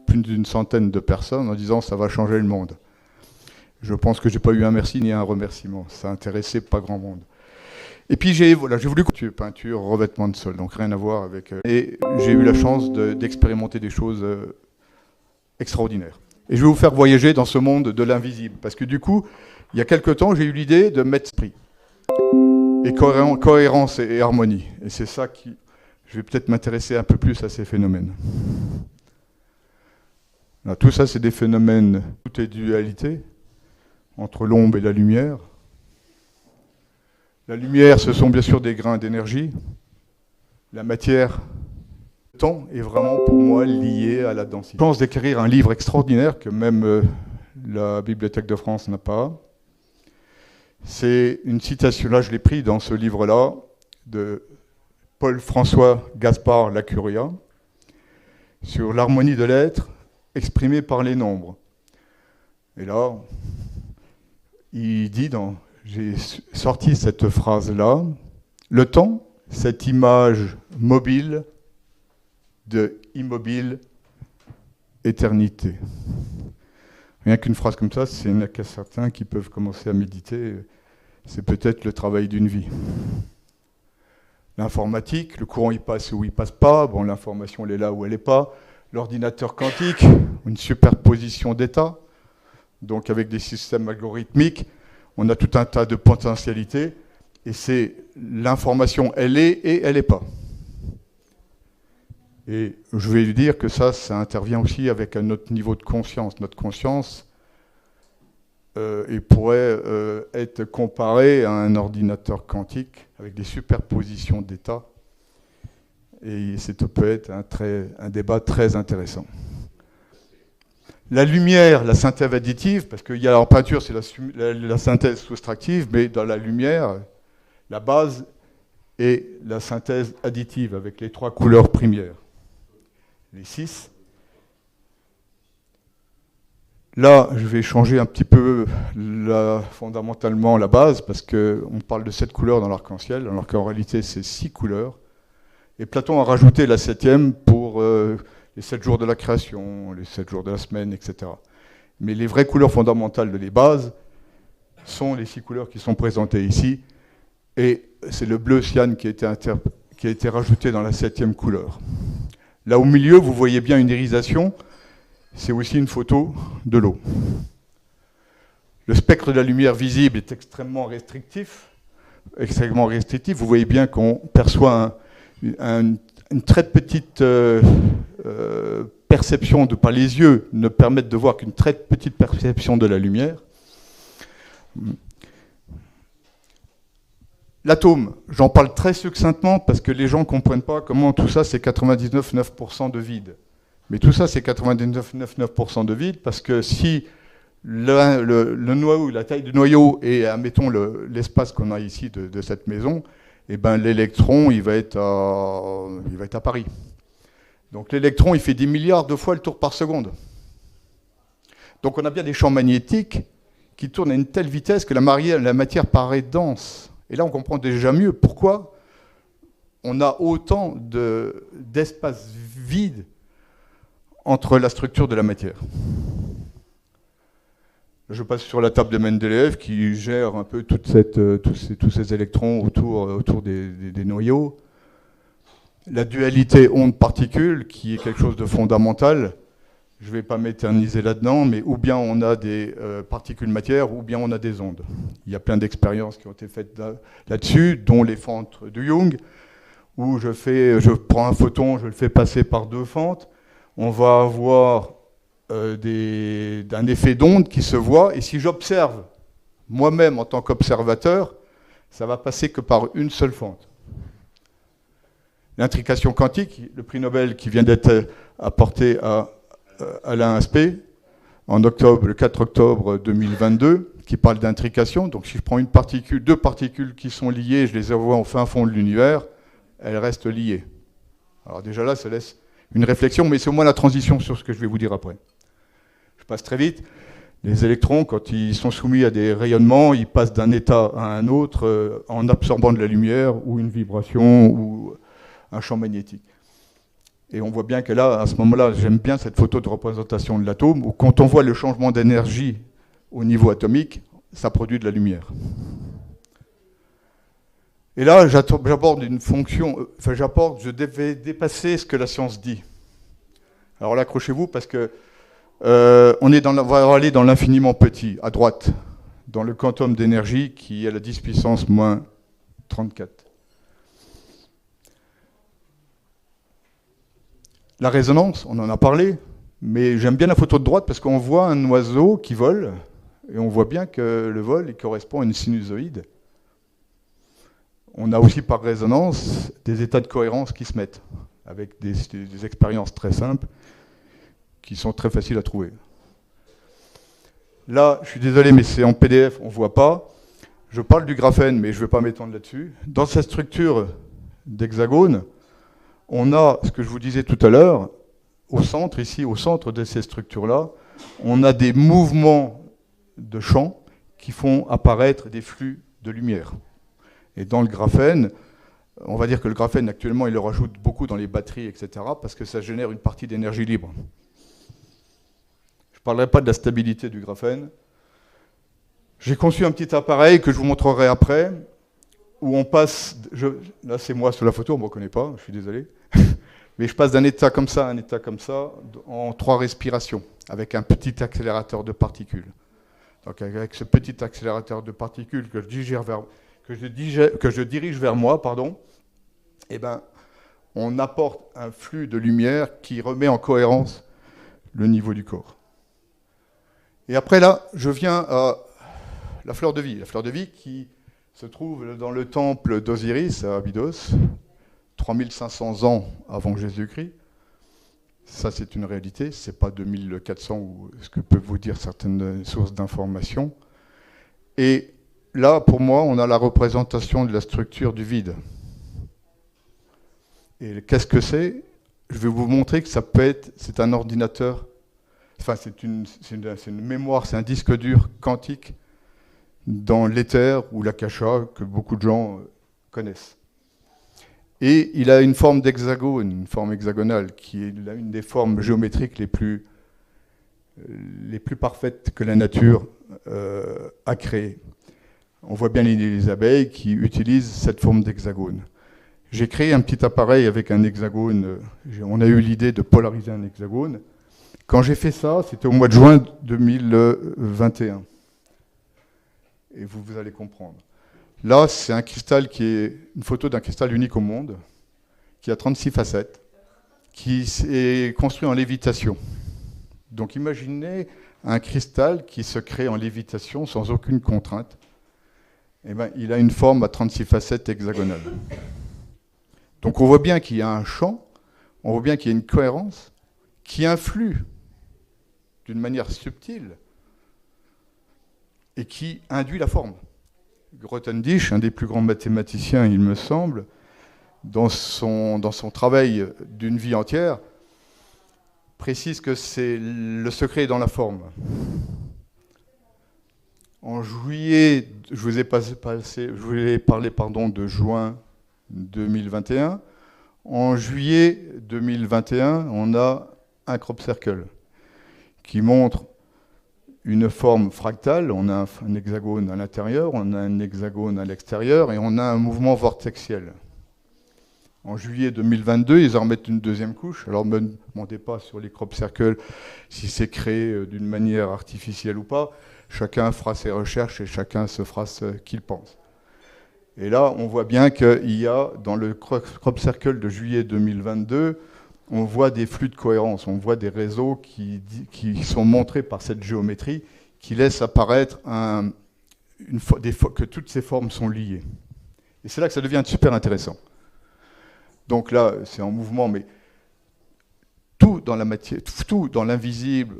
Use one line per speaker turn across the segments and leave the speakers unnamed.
plus d'une centaine de personnes en disant ça va changer le monde. Je pense que j'ai pas eu un merci ni un remerciement. Ça intéressait pas grand monde. Et puis j'ai voulu peinture, revêtement de sol, donc rien à voir avec. Et j'ai eu la chance d'expérimenter des choses extraordinaires. Et je vais vous faire voyager dans ce monde de l'invisible, parce que du coup, il y a quelque temps, j'ai eu l'idée de mettre esprit et cohérence et harmonie. Et c'est ça qui, je vais peut-être m'intéresser un peu plus à ces phénomènes. Là, tout ça, c'est des phénomènes, tout est dualité entre l'ombre et la lumière. La lumière, ce sont bien sûr des grains d'énergie. La matière, le temps est vraiment pour moi lié à la densité. Je pense d'écrire un livre extraordinaire que même la Bibliothèque de France n'a pas. C'est une citation, là je l'ai pris dans ce livre-là, de Paul-François Gaspard Lacuria, sur l'harmonie de l'être exprimée par les nombres. Et là, il dit j'ai sorti cette phrase-là, le temps, cette image mobile de immobile éternité. Rien qu'une phrase comme ça, c'est il n'y a qu'à certains qui peuvent commencer à méditer. C'est peut-être le travail d'une vie. L'informatique, le courant il passe ou il passe pas. Bon, l'information elle est là ou elle n'est pas. L'ordinateur quantique, une superposition d'états. Donc avec des systèmes algorithmiques, on a tout un tas de potentialités. Et c'est l'information, elle est et elle n'est pas. Et je vais lui dire que ça intervient aussi avec un autre niveau de conscience. Notre conscience pourrait être comparée à un ordinateur quantique avec des superpositions d'états. Et ça peut être un débat très intéressant. La lumière, la synthèse additive, parce qu'il y a en peinture, c'est la synthèse soustractive, mais dans la lumière, la base est la synthèse additive avec les 3 couleurs premières. Les 6. Là, je vais changer un petit peu fondamentalement la base, parce qu'on parle de 7 couleurs dans l'arc-en-ciel, alors qu'en réalité, c'est 6 couleurs. Et Platon a rajouté la 7e pour les 7 jours de la création, les 7 jours de la semaine, etc. Mais les vraies couleurs fondamentales de les bases sont les 6 couleurs qui sont présentées ici. Et c'est le bleu cyan qui a été rajouté dans la 7e couleur. Là au milieu, vous voyez bien une irisation, c'est aussi une photo de l'eau. Le spectre de la lumière visible est extrêmement restrictif. Vous voyez bien qu'on perçoit une très petite perception, pas les yeux ne permettent de voir qu'une très petite perception de la lumière. L'atome, j'en parle très succinctement parce que les gens ne comprennent pas comment tout ça c'est 99,9% de vide. Mais tout ça c'est 99,9% de vide parce que si le noyau, la taille du noyau et admettons l'espace qu'on a ici de cette maison, eh ben, l'électron il va être à Paris. Donc l'électron il fait 10 milliards de fois le tour par seconde. Donc on a bien des champs magnétiques qui tournent à une telle vitesse que la matière paraît dense. Et là, on comprend déjà mieux pourquoi on a autant d'espace vide entre la structure de la matière. Je passe sur la table de Mendeleïev qui gère un peu tous ces électrons autour des noyaux. La dualité onde-particule, qui est quelque chose de fondamental. Je ne vais pas m'éterniser là-dedans, mais ou bien on a des particules matière, ou bien on a des ondes. Il y a plein d'expériences qui ont été faites là-dessus, dont les fentes de Young, où je prends un photon, je le fais passer par 2 fentes. On va avoir un effet d'onde qui se voit, et si j'observe moi-même en tant qu'observateur, ça va passer que par une seule fente. L'intrication quantique, le prix Nobel qui vient d'être apporté à Alain Aspect, le 4 octobre 2022, qui parle d'intrication. Donc si je prends 2 particules qui sont liées, je les envoie au fin fond de l'univers, elles restent liées. Alors déjà là, ça laisse une réflexion, mais c'est au moins la transition sur ce que je vais vous dire après. Je passe très vite. Les électrons, quand ils sont soumis à des rayonnements, ils passent d'un état à un autre en absorbant de la lumière ou une vibration ou un champ magnétique. Et on voit bien que là, à ce moment-là, j'aime bien cette photo de représentation de l'atome, où quand on voit le changement d'énergie au niveau atomique, ça produit de la lumière. Et là, j'aborde une fonction, je devais dépasser ce que la science dit. Alors là, accrochez-vous, parce que on va aller dans l'infiniment petit, à droite, dans le quantum d'énergie qui est à la 10 puissance moins 34. La résonance, on en a parlé, mais j'aime bien la photo de droite parce qu'on voit un oiseau qui vole, et on voit bien que le vol il correspond à une sinusoïde. On a aussi par résonance des états de cohérence qui se mettent, avec des expériences très simples, qui sont très faciles à trouver. Là, je suis désolé, mais c'est en PDF, on ne voit pas. Je parle du graphène, mais je ne vais pas m'étendre là-dessus. Dans sa structure d'hexagone, on a, ce que je vous disais tout à l'heure, au centre, ici, au centre de ces structures-là, on a des mouvements de champs qui font apparaître des flux de lumière. Et dans le graphène, on va dire que le graphène, actuellement, il le rajoute beaucoup dans les batteries, etc., parce que ça génère une partie d'énergie libre. Je ne parlerai pas de la stabilité du graphène. J'ai conçu un petit appareil que je vous montrerai après, où on passe... là, c'est moi sur la photo, on ne me reconnaît pas, je suis désolé. Mais je passe d'un état comme ça à un état comme ça, en 3 respirations, avec un petit accélérateur de particules. Donc avec ce petit accélérateur de particules que je dirige vers moi, eh ben, on apporte un flux de lumière qui remet en cohérence le niveau du corps. Et après là, je viens à la fleur de vie. La fleur de vie qui se trouve dans le temple d'Osiris à Abydos, 3500 ans avant Jésus-Christ. Ça, c'est une réalité. Ce n'est pas 2400 ou ce que peuvent vous dire certaines sources d'information. Et là, pour moi, on a la représentation de la structure du vide. Et qu'est-ce que c'est? Je vais vous montrer que ça peut être... C'est un ordinateur... Enfin, c'est une mémoire, c'est un disque dur quantique dans l'éther ou l'akasha que beaucoup de gens connaissent. Et il a une forme d'hexagone, une forme hexagonale, qui est une des formes géométriques les plus parfaites que la nature a créées. On voit bien les abeilles qui utilisent cette forme d'hexagone. J'ai créé un petit appareil avec un hexagone. On a eu l'idée de polariser un hexagone. Quand j'ai fait ça, c'était au mois de juin 2021. Et vous allez comprendre. Là, c'est un cristal qui est une photo d'un cristal unique au monde, qui a 36 facettes, qui est construit en lévitation. Donc imaginez un cristal qui se crée en lévitation sans aucune contrainte. Eh ben, il a une forme à 36 facettes hexagonales. Donc on voit bien qu'il y a un champ, on voit bien qu'il y a une cohérence qui influe d'une manière subtile et qui induit la forme. Grothendieck, un des plus grands mathématiciens, il me semble, dans son travail d'une vie entière, précise que c'est le secret dans la forme. En juillet, je vous ai parlé de juin 2021. En juillet 2021, on a un crop circle qui montre une forme fractale. On a un hexagone à l'intérieur, on a un hexagone à l'extérieur et on a un mouvement vortexiel. En juillet 2022, ils en remettent une deuxième couche. Alors ne me demandez pas sur les crop circles si c'est créé d'une manière artificielle ou pas. Chacun fera ses recherches et chacun se fera ce qu'il pense. Et là, on voit bien qu'il y a, dans le crop circle de juillet 2022, on voit des flux de cohérence, on voit des réseaux qui sont montrés par cette géométrie, qui laissent apparaître que toutes ces formes sont liées. Et c'est là que ça devient super intéressant. Donc là, c'est en mouvement, mais tout dans la matière, tout dans l'invisible,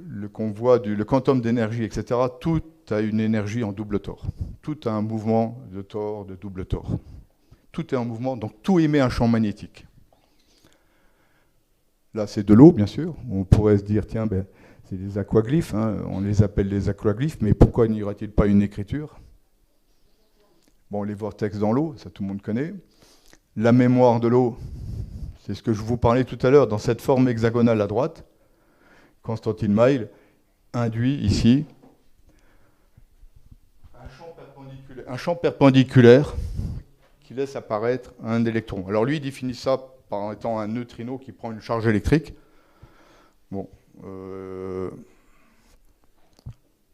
le convoi, le quantum d'énergie, etc., tout a une énergie en double tore. Tout a un mouvement de tore, de double tore. Tout est en mouvement, donc tout émet un champ magnétique. Là, c'est de l'eau, bien sûr. On pourrait se dire, tiens, c'est des aquaglyphes, hein, on les appelle des aquaglyphes, mais pourquoi n'y aurait-il pas une écriture? Bon, les vortex dans l'eau, ça tout le monde connaît. La mémoire de l'eau, C'est ce que je vous parlais tout à l'heure, dans cette forme hexagonale à droite. Constantine Weil induit ici un champ perpendiculaire qui laisse apparaître un électron. Alors lui, il définit ça par étant un neutrino qui prend une charge électrique. Bon,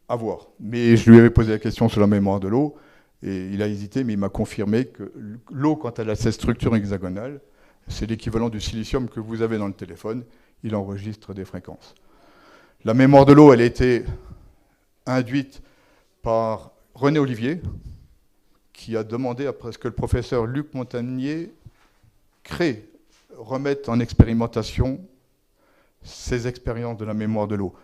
à voir. Mais je lui avais posé la question sur la mémoire de l'eau, et il a hésité, mais il m'a confirmé que l'eau, quand elle a cette structure hexagonale, c'est l'équivalent du silicium que vous avez dans le téléphone. Il enregistre des fréquences. La mémoire de l'eau, elle a été induite par René Olivier, qui a demandé à ce que le professeur Luc Montagnier remette en expérimentation ces expériences de la mémoire de l'eau.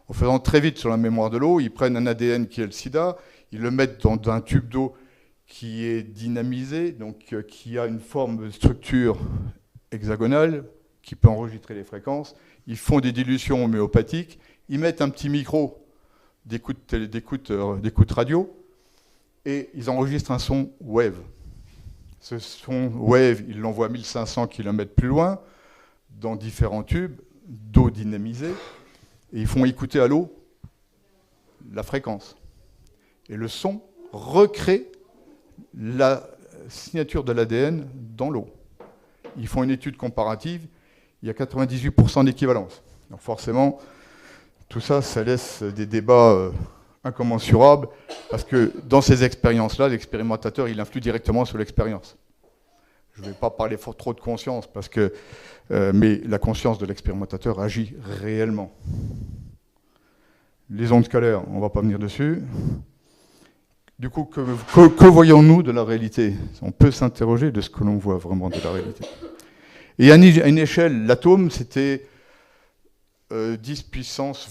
En faisant très vite sur la mémoire de l'eau, ils prennent un ADN qui est le sida, ils le mettent dans un tube d'eau qui est dynamisé, donc qui a une forme de structure hexagonale, qui peut enregistrer les fréquences. Ils font des dilutions homéopathiques, ils mettent un petit micro d'écoute radio, et ils enregistrent un son wave. Ce son wave, ils l'envoient 1500 km plus loin, dans différents tubes d'eau dynamisée, et ils font écouter à l'eau la fréquence. Et le son recrée la signature de l'ADN dans l'eau. Ils font une étude comparative, il y a 98% d'équivalence. Donc forcément, tout ça, ça laisse des débats incommensurables, parce que dans ces expériences-là, l'expérimentateur, il influe directement sur l'expérience. Je ne vais pas parler trop de conscience, mais la conscience de l'expérimentateur agit réellement. Les ondes scalaires, on ne va pas venir dessus. Du coup, que voyons-nous de la réalité? On peut s'interroger de ce que l'on voit vraiment de la réalité. Et à une échelle, l'atome, c'était 10 puissance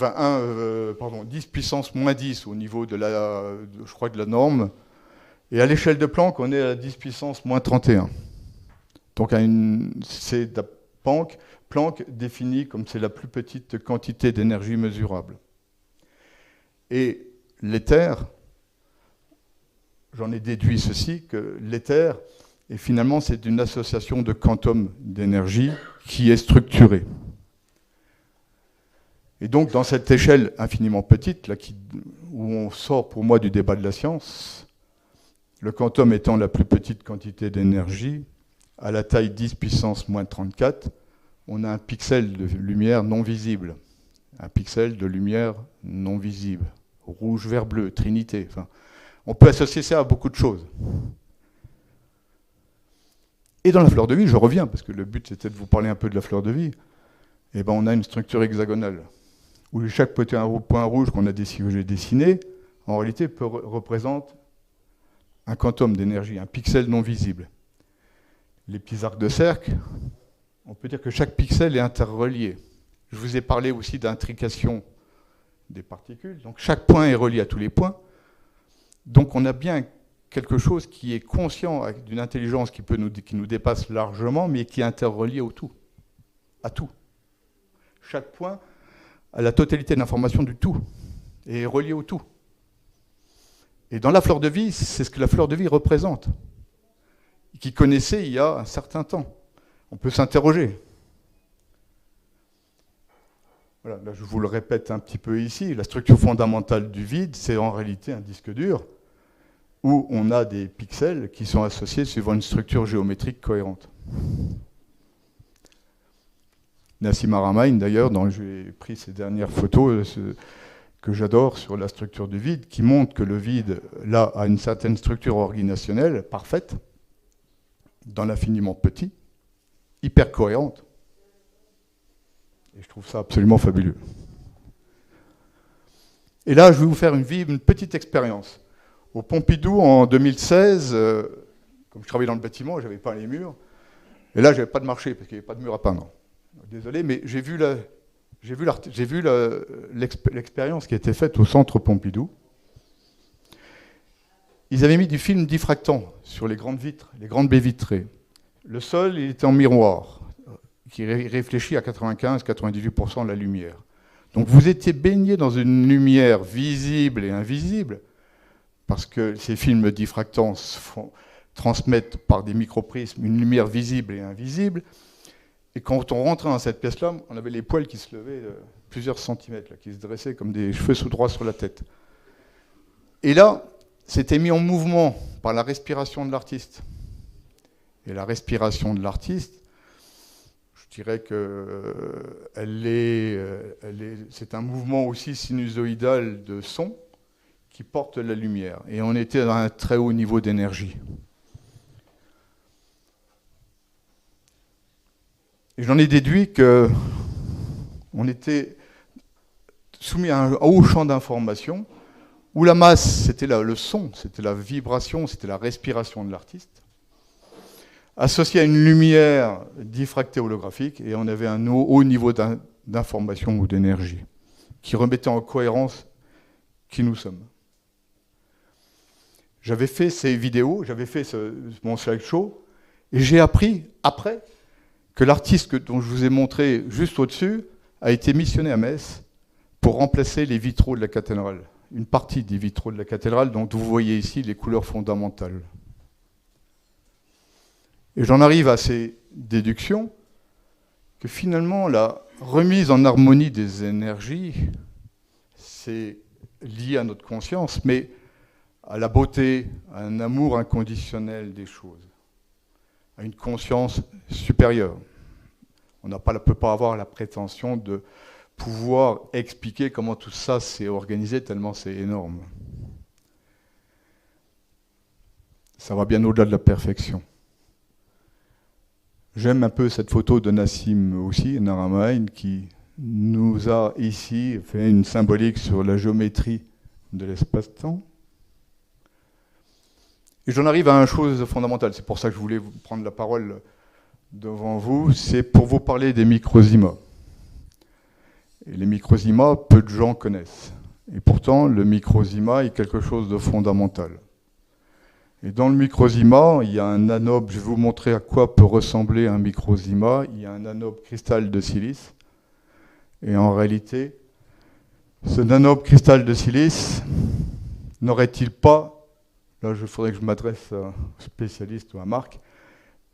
moins 10 au niveau de la norme. Et à l'échelle de Planck, on est à 10 puissance moins 31. Donc c'est Planck défini comme c'est la plus petite quantité d'énergie mesurable. Et l'éther, j'en ai déduit ceci, que l'éther, et finalement, c'est une association de quantum d'énergie qui est structurée. Et donc, dans cette échelle infiniment petite, là, où on sort pour moi du débat de la science, le quantum étant la plus petite quantité d'énergie, à la taille 10 puissance moins 34, on a un pixel de lumière non visible. Un pixel de lumière non visible. Rouge, vert, bleu, trinité. Enfin, on peut associer ça à beaucoup de choses. Et dans la fleur de vie, je reviens, parce que le but c'était de vous parler un peu de la fleur de vie, et ben on a une structure hexagonale, où chaque petit point rouge que j'ai dessiné, en réalité représente un quantum d'énergie, un pixel non visible. Les petits arcs de cercle, on peut dire que chaque pixel est interrelié. Je vous ai parlé aussi d'intrication des particules, donc chaque point est relié à tous les points. Donc on a bien quelque chose qui est conscient, d'une intelligence qui nous dépasse largement, mais qui est interrelié au tout, à tout. Chaque point a la totalité de l'information du tout, et est relié au tout. Et dans la fleur de vie, c'est ce que la fleur de vie représente, qui connaissait il y a un certain temps. On peut s'interroger. Voilà, là je vous le répète un petit peu ici, la structure fondamentale du vide, c'est en réalité un disque dur, où on a des pixels qui sont associés suivant une structure géométrique cohérente. Nassim Haramein, d'ailleurs, j'ai pris ces dernières photos que j'adore sur la structure du vide, qui montre que le vide, là, a une certaine structure organisationnelle parfaite, dans l'infiniment petit, hyper cohérente. Et je trouve ça absolument fabuleux. Et là, je vais vous faire une petite expérience. Au Pompidou, en 2016, comme je travaillais dans le bâtiment, je n'avais pas les murs. Et là, je n'avais pas de marché, parce qu'il n'y avait pas de mur à peindre. Désolé, mais j'ai vu l'expérience qui a été faite au centre Pompidou. Ils avaient mis du film diffractant sur les grandes vitres, les grandes baies vitrées. Le sol, il était en miroir, qui réfléchit à 95-98% de la lumière. Donc vous étiez baigné dans une lumière visible et invisible, parce que ces films diffractants transmettent par des microprismes une lumière visible et invisible, Et quand on rentrait dans cette pièce-là, on avait les poils qui se levaient plusieurs centimètres, là, qui se dressaient comme des cheveux sous droit sur la tête. Et là, c'était mis en mouvement par la respiration de l'artiste. Et la respiration de l'artiste, je dirais que c'est un mouvement aussi sinusoïdal de son qui porte la lumière. Et on était à un très haut niveau d'énergie. Et j'en ai déduit qu'on était soumis à un haut champ d'information où la masse, c'était le son, c'était la vibration, c'était la respiration de l'artiste, associé à une lumière diffractée holographique, et on avait un haut niveau d'information ou d'énergie qui remettait en cohérence qui nous sommes. J'avais fait ces vidéos, j'avais fait mon slideshow, et j'ai appris après que l'artiste dont je vous ai montré juste au-dessus a été missionné à Metz pour remplacer les vitraux de la cathédrale. Une partie des vitraux de la cathédrale, dont vous voyez ici les couleurs fondamentales. Et j'en arrive à ces déductions que finalement la remise en harmonie des énergies, c'est lié à notre conscience, mais à la beauté, à un amour inconditionnel des choses, à une conscience supérieure. On ne peut pas avoir la prétention de pouvoir expliquer comment tout ça s'est organisé, tellement c'est énorme. Ça va bien au-delà de la perfection. J'aime un peu cette photo de Nassim aussi, Naramain, qui nous a ici fait une symbolique sur la géométrie de l'espace-temps. Et j'en arrive à une chose fondamentale, c'est pour ça que je voulais vous prendre la parole devant vous, c'est pour vous parler des microzymas. Et les microzymas, peu de gens connaissent. Et pourtant, le microzyma est quelque chose de fondamental. Et dans le microzyma, il y a un nanobe, je vais vous montrer à quoi peut ressembler un microzyma. Il y a un nanobe cristal de silice. Et en réalité, ce nanobe cristal de silice n'aurait-il pas, là il faudrait que je m'adresse à un spécialiste ou à Marc,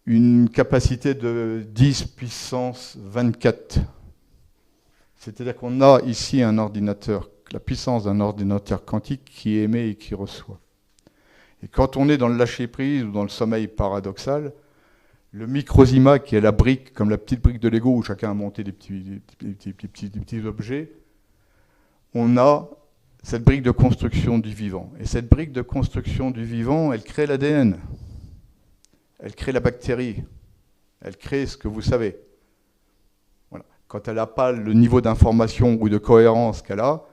une capacité de 10 puissance 24. C'est-à-dire qu'on a ici un ordinateur, la puissance d'un ordinateur quantique qui émet et qui reçoit. Et quand on est dans le lâcher-prise ou dans le sommeil paradoxal, le microzyma, qui est la brique, comme la petite brique de Lego où chacun a monté des petits objets, on a cette brique de construction du vivant. Et cette brique de construction du vivant, elle crée l'ADN. Elle crée la bactérie, elle crée ce que vous savez. Voilà. Quand elle n'a pas le niveau d'information ou de cohérence qu'elle a,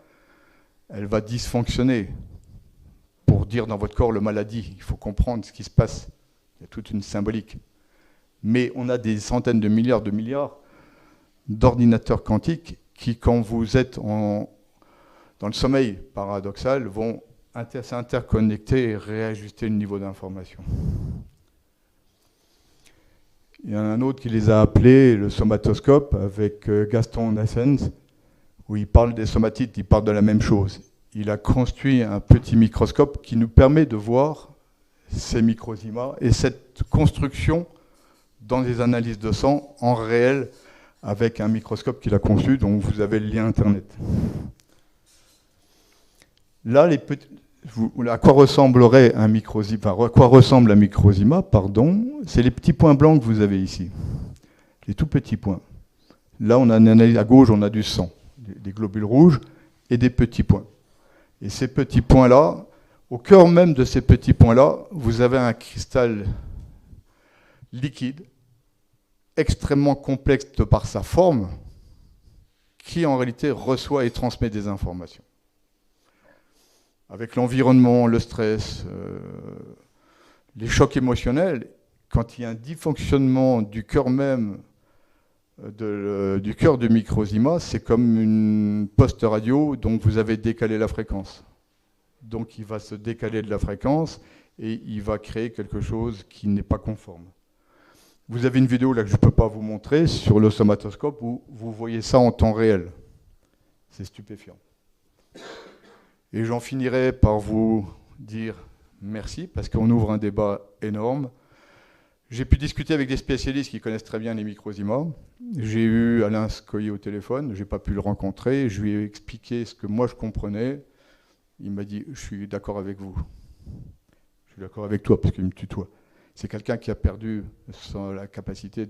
elle va dysfonctionner. Pour dire dans votre corps le maladie, il faut comprendre ce qui se passe. Il y a toute une symbolique. Mais on a des centaines de milliards d'ordinateurs quantiques qui, quand vous êtes dans le sommeil paradoxal, vont s'interconnecter et réajuster le niveau d'information. Il y en a un autre qui les a appelés le somatoscope avec Gaston Nassens, où il parle des somatites, il parle de la même chose. Il a construit un petit microscope qui nous permet de voir ces microzymas et cette construction dans des analyses de sang en réel avec un microscope qu'il a conçu, dont vous avez le lien Internet. Là, à quoi ressemble un microzyma, c'est les petits points blancs que vous avez ici. Les tout petits points. Là, on a une analyse, à gauche, on a du sang, des globules rouges et des petits points. Et ces petits points-là, au cœur même de ces petits points-là, vous avez un cristal liquide, extrêmement complexe par sa forme, qui en réalité reçoit et transmet des informations. Avec l'environnement, le stress, les chocs émotionnels, quand il y a un dysfonctionnement du cœur même, du cœur du microzyma, c'est comme une poste radio, donc vous avez décalé la fréquence. Donc il va se décaler de la fréquence et il va créer quelque chose qui n'est pas conforme. Vous avez une vidéo là que je ne peux pas vous montrer sur le somatoscope où vous voyez ça en temps réel. C'est stupéfiant. Et j'en finirai par vous dire merci, parce qu'on ouvre un débat énorme. J'ai pu discuter avec des spécialistes qui connaissent très bien les microzymas. J'ai eu Alain Scoyer au téléphone, je n'ai pas pu le rencontrer. Je lui ai expliqué ce que moi je comprenais. Il m'a dit, je suis d'accord avec vous. Je suis d'accord avec toi, parce qu'il me tutoie. C'est quelqu'un qui a perdu la capacité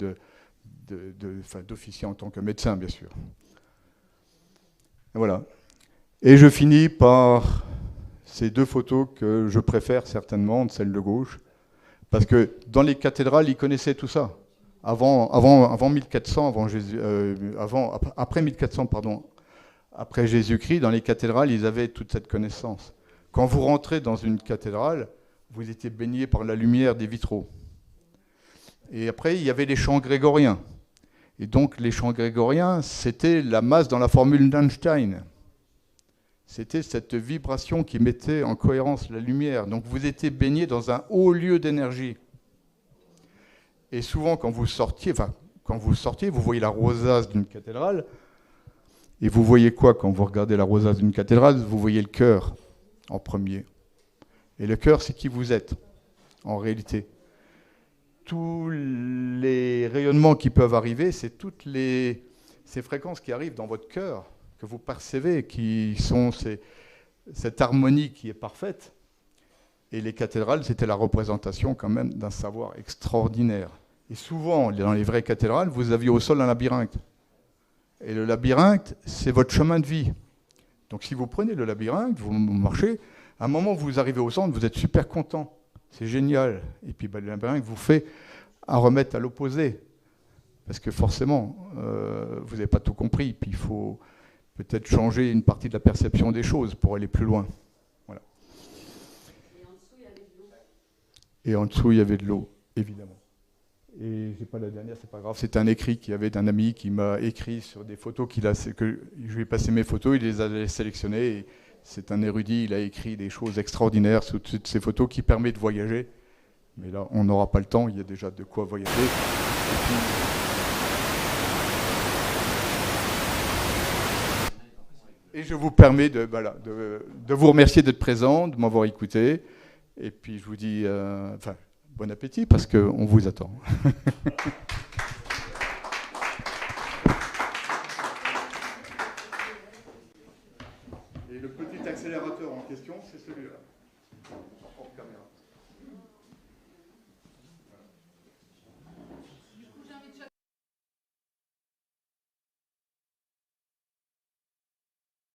d'officier en tant que médecin, bien sûr. Et voilà. Et je finis par ces deux photos que je préfère certainement, celle de gauche, parce que dans les cathédrales, ils connaissaient tout ça. Avant 1400, après 1400, pardon, après Jésus-Christ, dans les cathédrales, ils avaient toute cette connaissance. Quand vous rentrez dans une cathédrale, vous étiez baigné par la lumière des vitraux. Et après, il y avait les chants grégoriens. Et donc, les chants grégoriens, c'était la masse dans la formule d'Einstein. C'était cette vibration qui mettait en cohérence la lumière. Donc, vous étiez baigné dans un haut lieu d'énergie. Et souvent, quand vous sortiez, vous voyez la rosace d'une cathédrale. Et vous voyez quoi quand vous regardez la rosace d'une cathédrale? Vous voyez le cœur en premier. Et le cœur, c'est qui vous êtes, en réalité. Tous les rayonnements qui peuvent arriver, c'est toutes ces fréquences qui arrivent dans votre cœur, que vous percevez, qui sont cette harmonie qui est parfaite. Et les cathédrales, c'était la représentation quand même d'un savoir extraordinaire. Et souvent, dans les vraies cathédrales, vous aviez au sol un labyrinthe. Et le labyrinthe, c'est votre chemin de vie. Donc si vous prenez le labyrinthe, vous marchez, à un moment où vous arrivez au centre, vous êtes super content. C'est génial. Et puis le labyrinthe vous fait un remettre à l'opposé. Parce que forcément, vous n'avez pas tout compris. Puis il faut peut-être changer une partie de la perception des choses pour aller plus loin. Voilà. Et en dessous, il y avait de l'eau, évidemment. Et j'ai pas la dernière, c'est pas grave. C'est un écrit qu'il y avait d'un ami qui m'a écrit sur des photos que je lui ai passé mes photos, il les a sélectionnées. Et c'est un érudit, il a écrit des choses extraordinaires sur toutes ces photos qui permettent de voyager. Mais là, on n'aura pas le temps, il y a déjà de quoi voyager. Et je vous permets de vous remercier d'être présent, de m'avoir écouté. Et puis je vous dis bon appétit parce qu'on vous attend. Et le petit accélérateur en question, c'est celui-là. Hors caméra.